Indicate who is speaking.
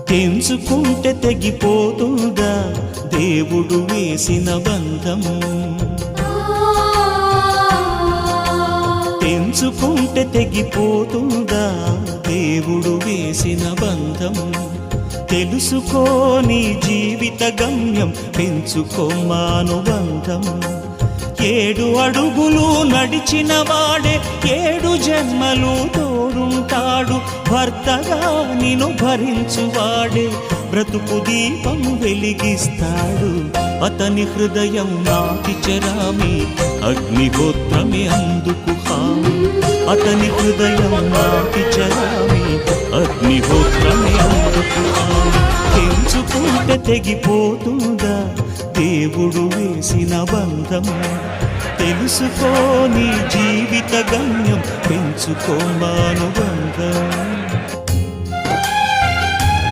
Speaker 1: తెంచుకుంటే తెగిపోతుందా దేవుడు వేసిన బంధం? తెంచుకుంటే తెగిపోతుందా దేవుడు వేసిన బంధం? తెలుసుకో నీ జీవిత గమ్యం, పెంచుకో మానుబంధం. 7 అడుగులు నడిచిన వాడే 7 జన్మలు తోడుంటాడు. భర్తగా నిన్ను భరించువాడే బ్రతుకు దీపం వెలిగిస్తాడు. అతని హృదయం నాటి చెరామి, అగ్నిహోత్రమే అందుకు హామీ. అతని హృదయం నాటి చెరామి, అగ్నిహోత్రమే అందుకు హామీ. తెంచుకుంటే తెగిపోతుందా దేవుడు వేసిన బంధం? తెలుసుకో నీ జీవిత గమ్యం, పెంచుకో మానుబంధం.